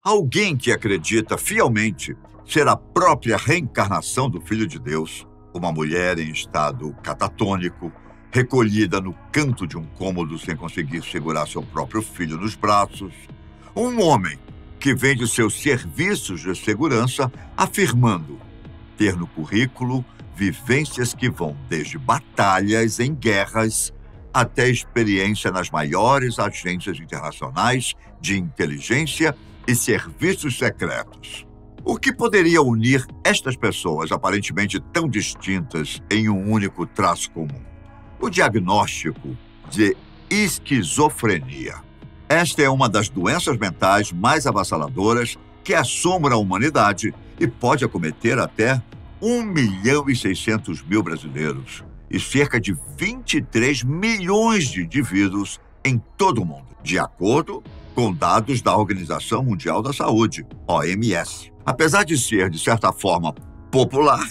Alguém que acredita fielmente ser a própria reencarnação do Filho de Deus, uma mulher em estado catatônico, recolhida no canto de um cômodo sem conseguir segurar seu próprio filho nos braços. Um homem que vende seus serviços de segurança afirmando ter no currículo vivências que vão desde batalhas em guerras até experiência nas maiores agências internacionais de inteligência e serviços secretos. O que poderia unir estas pessoas aparentemente tão distintas em um único traço comum? O diagnóstico de esquizofrenia. Esta é uma das doenças mentais mais avassaladoras que assombra a humanidade e pode acometer até 1.600.000 brasileiros e cerca de 23 milhões de indivíduos em todo o mundo, de acordo com dados da Organização Mundial da Saúde, OMS. Apesar de ser, de certa forma, popular,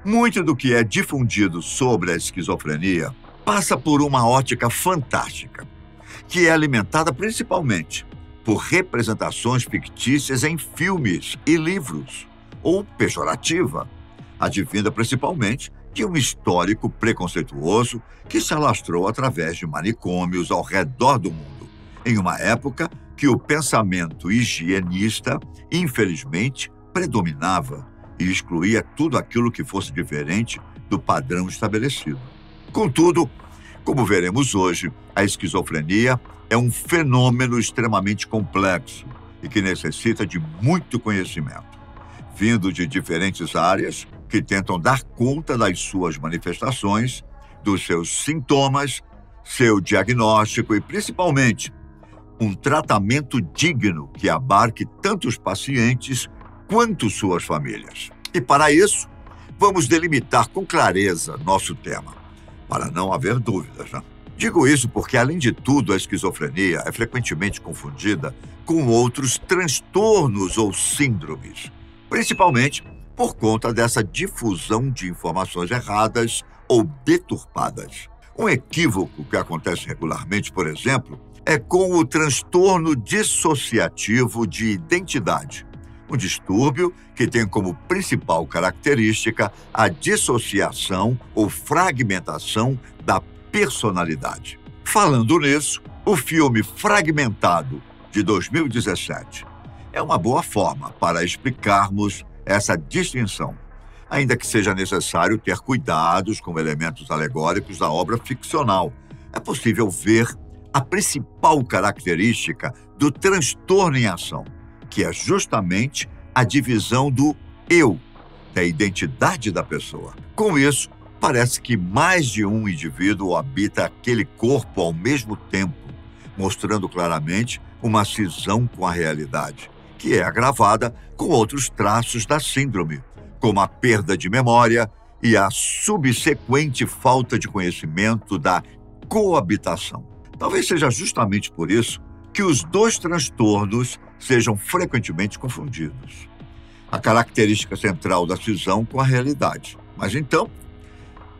muito do que é difundido sobre a esquizofrenia passa por uma ótica fantástica, que é alimentada principalmente por representações fictícias em filmes e livros, ou pejorativa, advinda principalmente de um histórico preconceituoso que se alastrou através de manicômios ao redor do mundo, em uma época que o pensamento higienista, infelizmente, predominava e excluía tudo aquilo que fosse diferente do padrão estabelecido. Contudo, como veremos hoje, a esquizofrenia é um fenômeno extremamente complexo e que necessita de muito conhecimento, vindo de diferentes áreas que tentam dar conta das suas manifestações, dos seus sintomas, seu diagnóstico e, principalmente, um tratamento digno que abarque tanto os pacientes quanto suas famílias. E, para isso, vamos delimitar com clareza nosso tema, para não haver dúvidas, né? Digo isso porque, além de tudo, a esquizofrenia é frequentemente confundida com outros transtornos ou síndromes, principalmente por conta dessa difusão de informações erradas ou deturpadas. Um equívoco que acontece regularmente, por exemplo, é com o transtorno dissociativo de identidade, um distúrbio que tem como principal característica a dissociação ou fragmentação da personalidade. Falando nisso, o filme Fragmentado, de 2017, é uma boa forma para explicarmos essa distinção, ainda que seja necessário ter cuidados com elementos alegóricos da obra ficcional. É possível ver a principal característica do transtorno em ação, que é justamente a divisão do eu, da identidade da pessoa. Com isso, parece que mais de um indivíduo habita aquele corpo ao mesmo tempo, mostrando claramente uma cisão com a realidade, que é agravada com outros traços da síndrome, como a perda de memória e a subsequente falta de conhecimento da coabitação. Talvez seja justamente por isso que os dois transtornos sejam frequentemente confundidos. A característica central da cisão com a realidade. Mas então,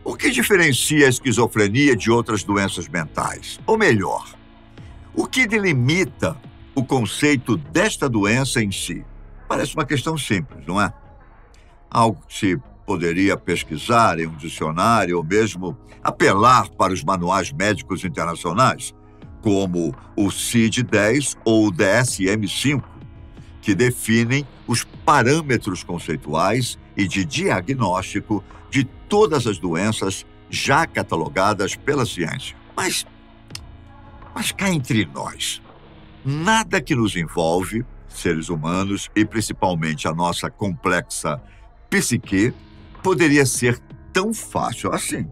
o que diferencia a esquizofrenia de outras doenças mentais? Ou melhor, o que delimita o conceito desta doença em si? Parece uma questão simples, não é? Algo que se poderia pesquisar em um dicionário ou mesmo apelar para os manuais médicos internacionais, como o CID-10 ou o DSM-5, que definem os parâmetros conceituais e de diagnóstico de todas as doenças já catalogadas pela ciência. Mas cá entre nós, nada que nos envolve, seres humanos, e principalmente a nossa complexa psique, poderia ser tão fácil assim.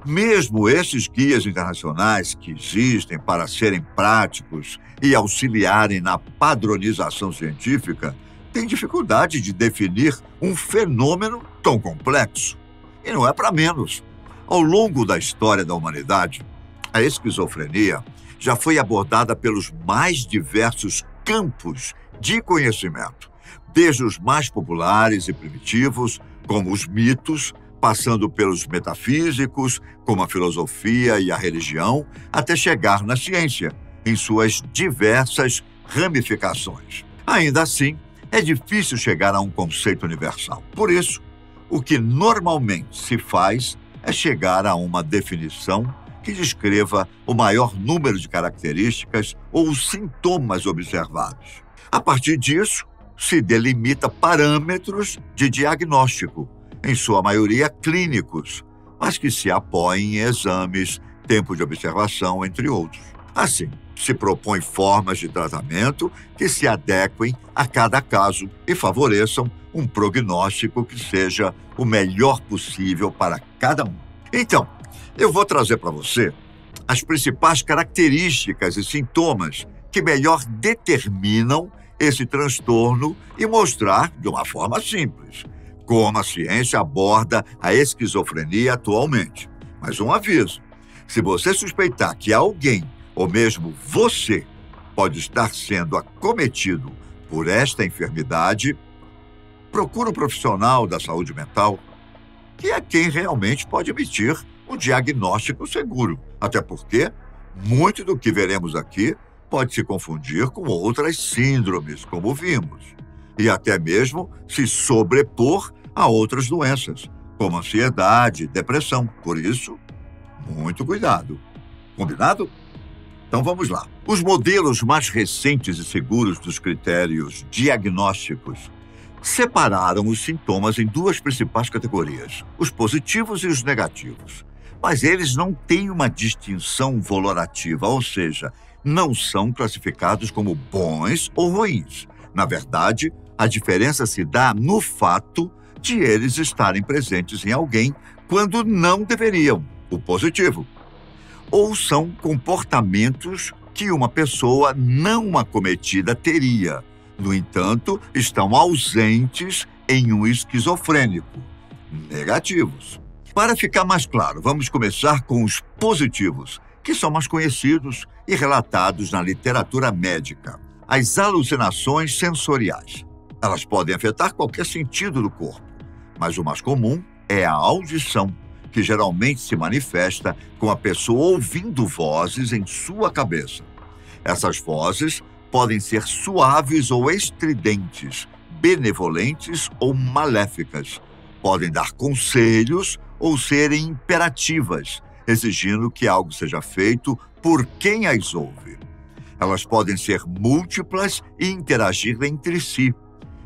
Mesmo esses guias internacionais que existem para serem práticos e auxiliarem na padronização científica, têm dificuldade de definir um fenômeno tão complexo. E não é para menos. Ao longo da história da humanidade, a esquizofrenia já foi abordada pelos mais diversos campos de conhecimento, desde os mais populares e primitivos, como os mitos, passando pelos metafísicos, como a filosofia e a religião, até chegar na ciência, em suas diversas ramificações. Ainda assim, é difícil chegar a um conceito universal. Por isso, o que normalmente se faz é chegar a uma definição que descreva o maior número de características ou sintomas observados. A partir disso, se delimita parâmetros de diagnóstico, em sua maioria clínicos, mas que se apoiem em exames, tempo de observação, entre outros. Assim, se propõe formas de tratamento que se adequem a cada caso e favoreçam um prognóstico que seja o melhor possível para cada um. Então, eu vou trazer para você as principais características e sintomas que melhor determinam esse transtorno e mostrar, de uma forma simples, como a ciência aborda a esquizofrenia atualmente. Mas um aviso: se você suspeitar que alguém, ou mesmo você, pode estar sendo acometido por esta enfermidade, procure um profissional da saúde mental, que é quem realmente pode emitir um diagnóstico seguro. Até porque muito do que veremos aqui pode se confundir com outras síndromes, como vimos, e até mesmo se sobrepor a outras doenças, como ansiedade e depressão. Por isso, muito cuidado. Combinado? Então vamos lá. Os modelos mais recentes e seguros dos critérios diagnósticos separaram os sintomas em duas principais categorias, os positivos e os negativos. Mas eles não têm uma distinção valorativa, ou seja, não são classificados como bons ou ruins. Na verdade, a diferença se dá no fato de eles estarem presentes em alguém quando não deveriam, o positivo. Ou são comportamentos que uma pessoa não acometida teria. No entanto, estão ausentes em um esquizofrênico, negativos. Para ficar mais claro, vamos começar com os positivos, que são mais conhecidos e relatados na literatura médica. As alucinações sensoriais. Elas podem afetar qualquer sentido do corpo, mas o mais comum é a audição, que geralmente se manifesta com a pessoa ouvindo vozes em sua cabeça. Essas vozes podem ser suaves ou estridentes, benevolentes ou maléficas. Podem dar conselhos ou serem imperativas, exigindo que algo seja feito por quem as ouve. Elas podem ser múltiplas e interagir entre si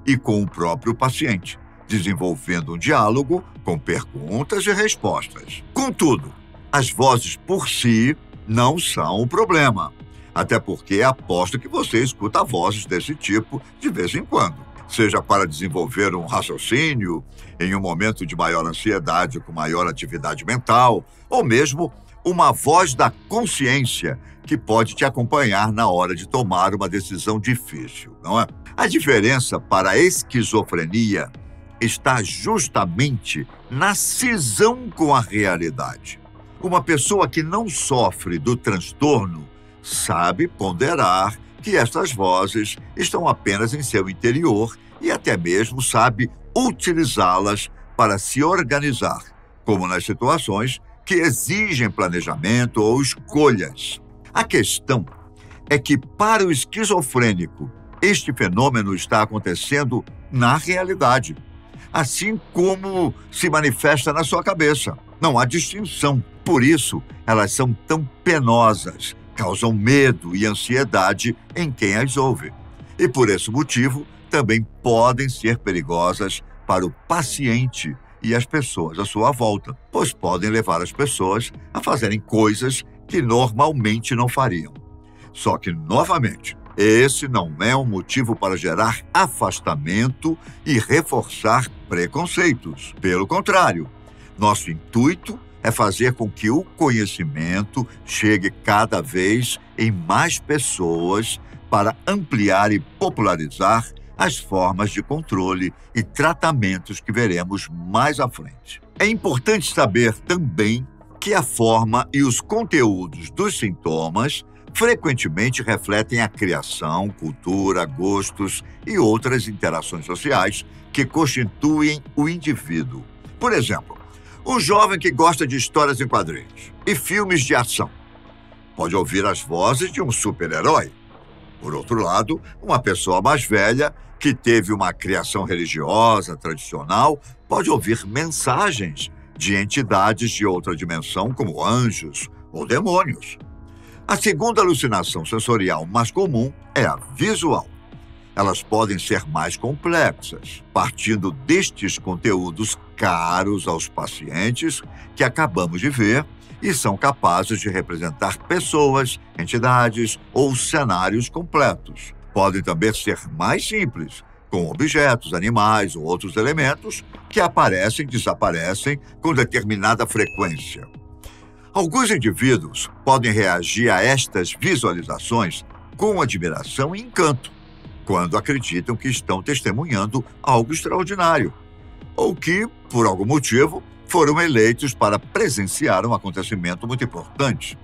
e com o próprio paciente, desenvolvendo um diálogo com perguntas e respostas. Contudo, as vozes por si não são o problema, até porque aposto que você escuta vozes desse tipo de vez em quando, seja para desenvolver um raciocínio em um momento de maior ansiedade com maior atividade mental, ou mesmo uma voz da consciência que pode te acompanhar na hora de tomar uma decisão difícil, não é? A diferença para a esquizofrenia está justamente na cisão com a realidade. Uma pessoa que não sofre do transtorno sabe ponderar que estas vozes estão apenas em seu interior e até mesmo sabe utilizá-las para se organizar, como nas situações que exigem planejamento ou escolhas. A questão é que, para o esquizofrênico, este fenômeno está acontecendo na realidade, assim como se manifesta na sua cabeça. Não há distinção. Por isso, elas são tão penosas, causam medo e ansiedade em quem as ouve. E por esse motivo, também podem ser perigosas para o paciente e as pessoas à sua volta, pois podem levar as pessoas a fazerem coisas que normalmente não fariam. Só que, novamente, esse não é um motivo para gerar afastamento e reforçar preconceitos. Pelo contrário, nosso intuito é fazer com que o conhecimento chegue cada vez em mais pessoas para ampliar e popularizar as formas de controle e tratamentos que veremos mais à frente. É importante saber também que a forma e os conteúdos dos sintomas frequentemente refletem a criação, cultura, gostos e outras interações sociais que constituem o indivíduo. Por exemplo, um jovem que gosta de histórias em quadrinhos e filmes de ação pode ouvir as vozes de um super-herói. Por outro lado, uma pessoa mais velha, que teve uma criação religiosa tradicional, pode ouvir mensagens de entidades de outra dimensão, como anjos ou demônios. A segunda alucinação sensorial mais comum é a visual. Elas podem ser mais complexas, partindo destes conteúdos caros aos pacientes que acabamos de ver e são capazes de representar pessoas, entidades ou cenários completos. Podem também ser mais simples, com objetos, animais ou outros elementos que aparecem e desaparecem com determinada frequência. Alguns indivíduos podem reagir a estas visualizações com admiração e encanto, quando acreditam que estão testemunhando algo extraordinário, ou que, por algum motivo, foram eleitos para presenciar um acontecimento muito importante.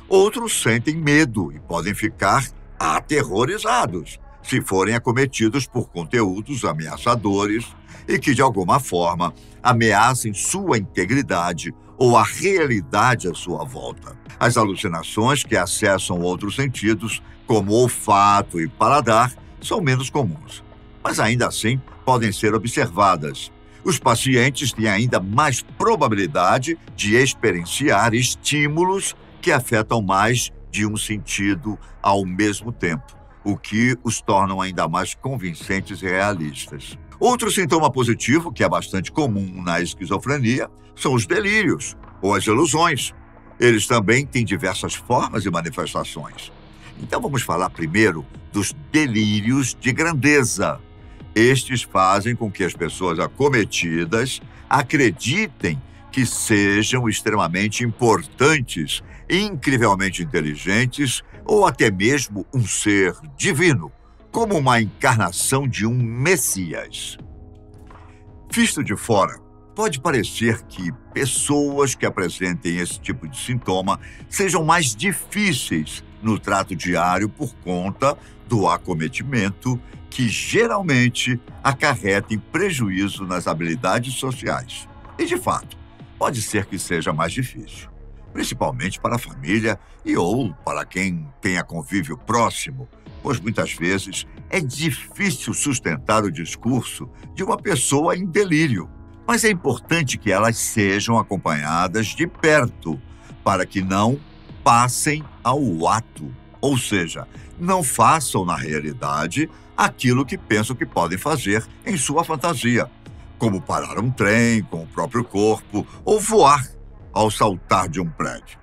Outros sentem medo e podem ficar aterrorizados se forem acometidos por conteúdos ameaçadores e que, de alguma forma, ameacem sua integridade ou a realidade à sua volta. As alucinações que acessam outros sentidos, como olfato e paladar, são menos comuns, mas ainda assim podem ser observadas. Os pacientes têm ainda mais probabilidade de experienciar estímulos que afetam mais de um sentido ao mesmo tempo, o que os tornam ainda mais convincentes e realistas. Outro sintoma positivo, que é bastante comum na esquizofrenia, são os delírios ou as ilusões. Eles também têm diversas formas e manifestações. Então vamos falar primeiro dos delírios de grandeza. Estes fazem com que as pessoas acometidas acreditem que sejam extremamente importantes, incrivelmente inteligentes ou até mesmo um ser divino, como uma encarnação de um Messias. Visto de fora, pode parecer que pessoas que apresentem esse tipo de sintoma sejam mais difíceis no trato diário por conta do acometimento, que geralmente acarretem prejuízo nas habilidades sociais. E, de fato, pode ser que seja mais difícil, principalmente para a família ou para quem tenha convívio próximo, pois muitas vezes é difícil sustentar o discurso de uma pessoa em delírio. Mas é importante que elas sejam acompanhadas de perto, para que não passem ao ato, ou seja, não façam na realidade aquilo que pensam que podem fazer em sua fantasia, como parar um trem com o próprio corpo ou voar ao saltar de um prédio.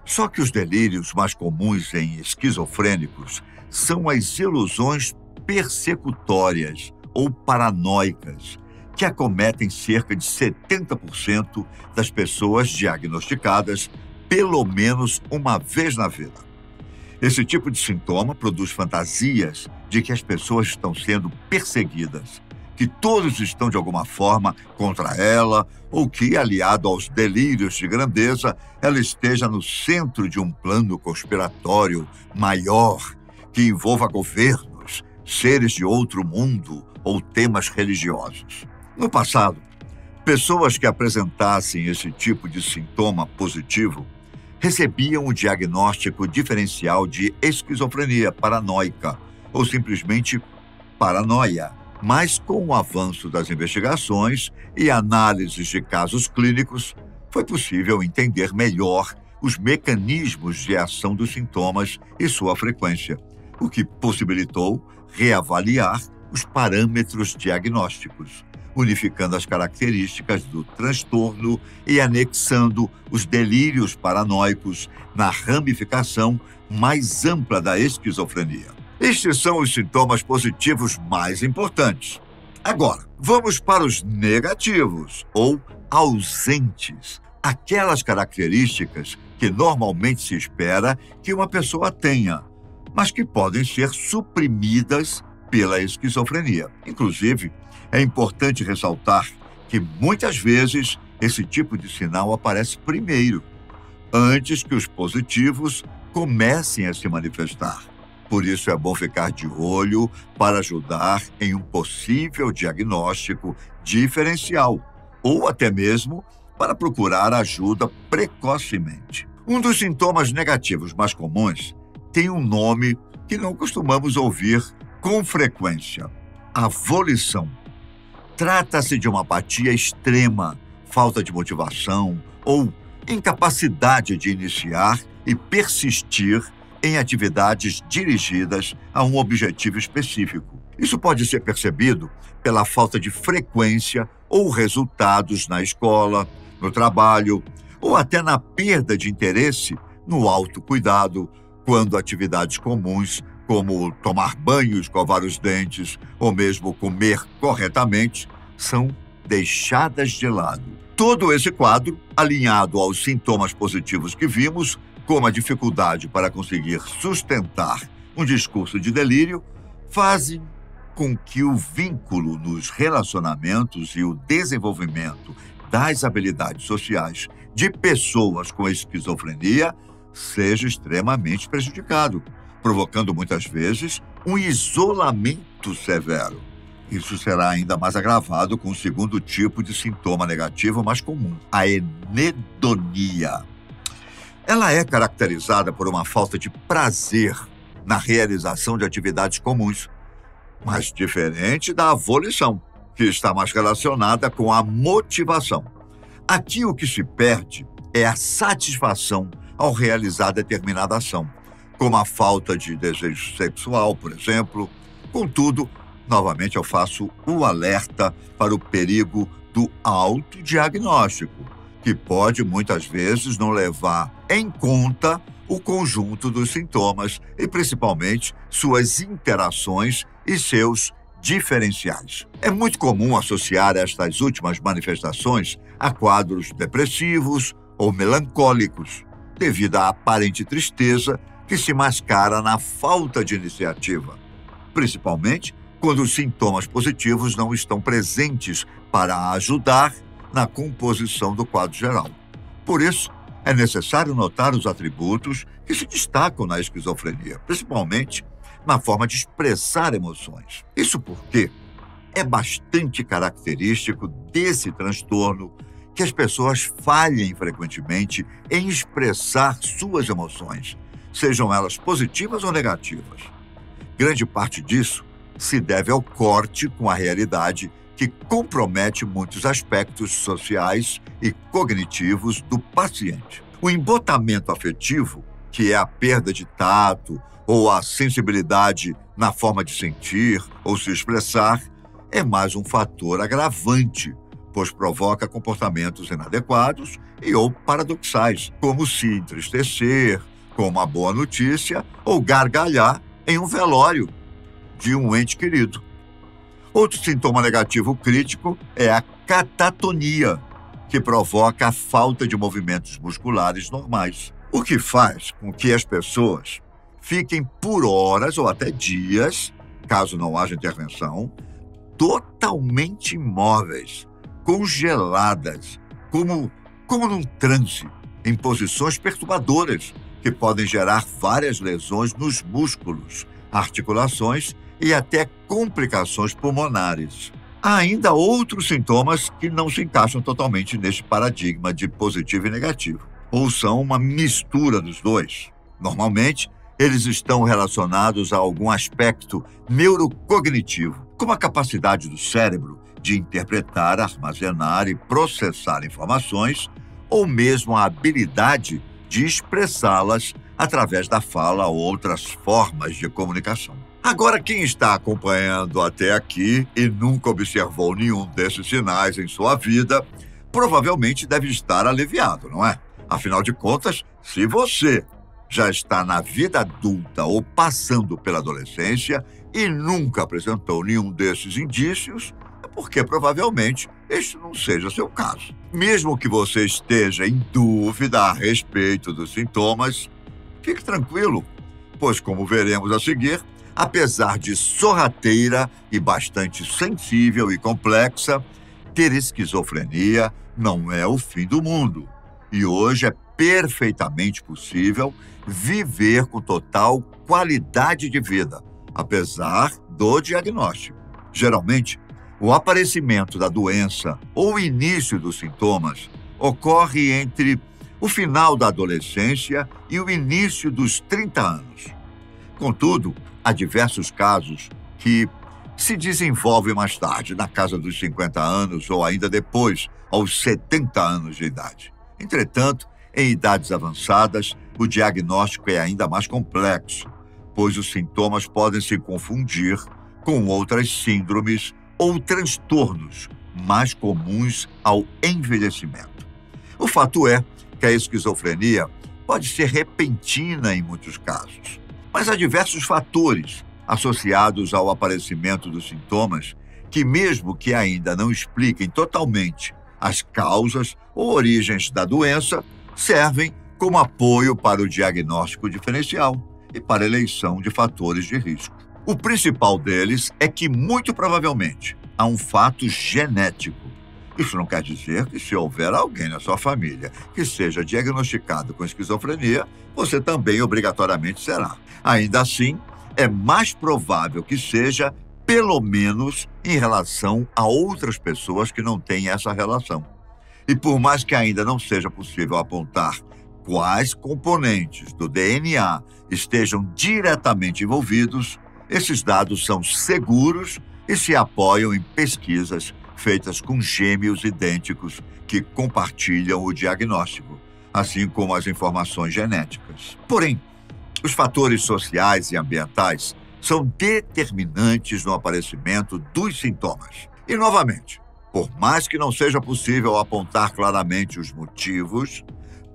Só que os delírios mais comuns em esquizofrênicos são as ilusões persecutórias ou paranoicas, que acometem cerca de 70% das pessoas diagnosticadas pelo menos uma vez na vida. Esse tipo de sintoma produz fantasias de que as pessoas estão sendo perseguidas, que todos estão de alguma forma contra ela ou que, aliado aos delírios de grandeza, ela esteja no centro de um plano conspiratório maior que envolva governos, seres de outro mundo ou temas religiosos. No passado, pessoas que apresentassem esse tipo de sintoma positivo recebiam o diagnóstico diferencial de esquizofrenia paranoica ou simplesmente paranoia. Mas com o avanço das investigações e análises de casos clínicos, foi possível entender melhor os mecanismos de ação dos sintomas e sua frequência, o que possibilitou reavaliar os parâmetros diagnósticos, unificando as características do transtorno e anexando os delírios paranoicos na ramificação mais ampla da esquizofrenia. Estes são os sintomas positivos mais importantes. Agora, vamos para os negativos ou ausentes, aquelas características que normalmente se espera que uma pessoa tenha, mas que podem ser suprimidas pela esquizofrenia. Inclusive, é importante ressaltar que muitas vezes esse tipo de sinal aparece primeiro, antes que os positivos comecem a se manifestar. Por isso é bom ficar de olho para ajudar em um possível diagnóstico diferencial ou até mesmo para procurar ajuda precocemente. Um dos sintomas negativos mais comuns tem um nome que não costumamos ouvir com frequência: a volição. Trata-se de uma apatia extrema, falta de motivação ou incapacidade de iniciar e persistir em atividades dirigidas a um objetivo específico. Isso pode ser percebido pela falta de frequência ou resultados na escola, no trabalho, ou até na perda de interesse no autocuidado, quando atividades comuns, como tomar banho, escovar os dentes ou mesmo comer corretamente, são deixadas de lado. Todo esse quadro, alinhado aos sintomas positivos que vimos, como a dificuldade para conseguir sustentar um discurso de delírio, fazem com que o vínculo nos relacionamentos e o desenvolvimento das habilidades sociais de pessoas com esquizofrenia seja extremamente prejudicado, provocando muitas vezes um isolamento severo. Isso será ainda mais agravado com o segundo tipo de sintoma negativo mais comum, a anedonia. Ela é caracterizada por uma falta de prazer na realização de atividades comuns, mas diferente da volição, que está mais relacionada com a motivação. Aqui o que se perde é a satisfação ao realizar determinada ação, como a falta de desejo sexual, por exemplo. Contudo, novamente eu faço o alerta para o perigo do autodiagnóstico, que pode muitas vezes não levar em conta o conjunto dos sintomas e principalmente suas interações e seus diferenciais. É muito comum associar estas últimas manifestações a quadros depressivos ou melancólicos, devido à aparente tristeza que se mascara na falta de iniciativa, principalmente quando os sintomas positivos não estão presentes para ajudar na composição do quadro geral. Por isso, é necessário notar os atributos que se destacam na esquizofrenia, principalmente na forma de expressar emoções. Isso porque é bastante característico desse transtorno que as pessoas falhem frequentemente em expressar suas emoções, sejam elas positivas ou negativas. Grande parte disso se deve ao corte com a realidade que compromete muitos aspectos sociais e cognitivos do paciente. O embotamento afetivo, que é a perda de tato ou a sensibilidade na forma de sentir ou se expressar, é mais um fator agravante, pois provoca comportamentos inadequados e ou paradoxais, como se entristecer com uma boa notícia ou gargalhar em um velório de um ente querido. Outro sintoma negativo crítico é a catatonia, que provoca a falta de movimentos musculares normais, o que faz com que as pessoas fiquem por horas ou até dias, caso não haja intervenção, totalmente imóveis, congeladas, como num transe, em posições perturbadoras, que podem gerar várias lesões nos músculos, articulações e até complicações pulmonares. Há ainda outros sintomas que não se encaixam totalmente neste paradigma de positivo e negativo, ou são uma mistura dos dois. Normalmente, eles estão relacionados a algum aspecto neurocognitivo, como a capacidade do cérebro de interpretar, armazenar e processar informações, ou mesmo a habilidade de expressá-las através da fala ou outras formas de comunicação. Agora, quem está acompanhando até aqui e nunca observou nenhum desses sinais em sua vida, provavelmente deve estar aliviado, não é? Afinal de contas, se você já está na vida adulta ou passando pela adolescência e nunca apresentou nenhum desses indícios, é porque provavelmente este não seja seu caso. Mesmo que você esteja em dúvida a respeito dos sintomas, fique tranquilo, pois, como veremos a seguir, apesar de sorrateira e bastante sensível e complexa, ter esquizofrenia não é o fim do mundo. E hoje é perfeitamente possível viver com total qualidade de vida, apesar do diagnóstico. Geralmente, o aparecimento da doença ou o início dos sintomas ocorre entre o final da adolescência e o início dos 30 anos. Contudo, há diversos casos que se desenvolvem mais tarde, na casa dos 50 anos ou ainda depois, aos 70 anos de idade. Entretanto, em idades avançadas, o diagnóstico é ainda mais complexo, pois os sintomas podem se confundir com outras síndromes ou transtornos mais comuns ao envelhecimento. O fato é que a esquizofrenia pode ser repentina em muitos casos, mas há diversos fatores associados ao aparecimento dos sintomas que, mesmo que ainda não expliquem totalmente as causas ou origens da doença, servem como apoio para o diagnóstico diferencial e para a eleição de fatores de risco. O principal deles é que, muito provavelmente, há um fato genético. Isso não quer dizer que, se houver alguém na sua família que seja diagnosticado com esquizofrenia, você também obrigatoriamente será. Ainda assim, é mais provável que seja, pelo menos, em relação a outras pessoas que não têm essa relação. E por mais que ainda não seja possível apontar quais componentes do DNA estejam diretamente envolvidos, esses dados são seguros e se apoiam em pesquisas feitas com gêmeos idênticos que compartilham o diagnóstico, assim como as informações genéticas. Porém, os fatores sociais e ambientais são determinantes no aparecimento dos sintomas. E, novamente, por mais que não seja possível apontar claramente os motivos,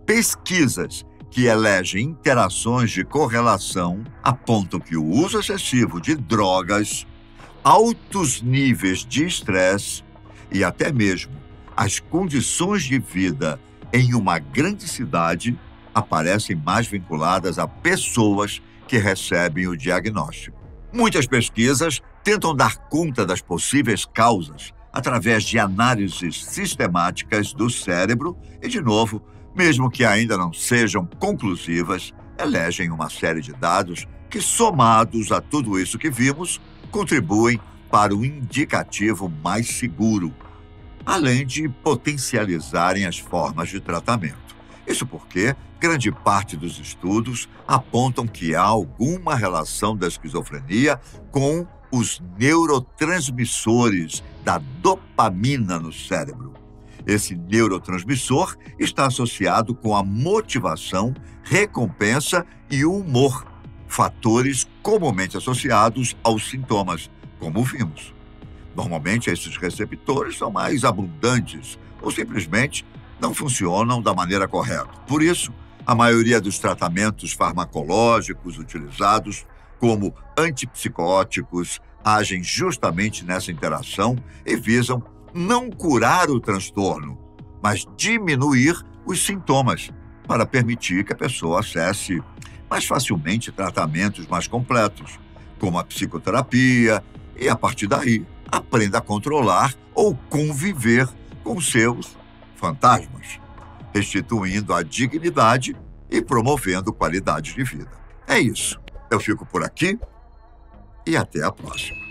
pesquisas que elegem interações de correlação apontam que o uso excessivo de drogas, altos níveis de estresse e até mesmo as condições de vida em uma grande cidade aparecem mais vinculadas a pessoas que recebem o diagnóstico. Muitas pesquisas tentam dar conta das possíveis causas através de análises sistemáticas do cérebro e, de novo, mesmo que ainda não sejam conclusivas, elegem uma série de dados que, somados a tudo isso que vimos, contribuem para um indicativo mais seguro, além de potencializarem as formas de tratamento. Isso porque grande parte dos estudos apontam que há alguma relação da esquizofrenia com os neurotransmissores da dopamina no cérebro. Esse neurotransmissor está associado com a motivação, recompensa e o humor, fatores comumente associados aos sintomas, como vimos. Normalmente, esses receptores são mais abundantes ou simplesmente não funcionam da maneira correta. Por isso, a maioria dos tratamentos farmacológicos utilizados, como antipsicóticos, agem justamente nessa interação e visam não curar o transtorno, mas diminuir os sintomas, para permitir que a pessoa acesse mais facilmente tratamentos mais completos, como a psicoterapia, e, a partir daí, aprenda a controlar ou conviver com seus fantasmas, restituindo a dignidade e promovendo qualidade de vida. É isso. Eu fico por aqui e até a próxima.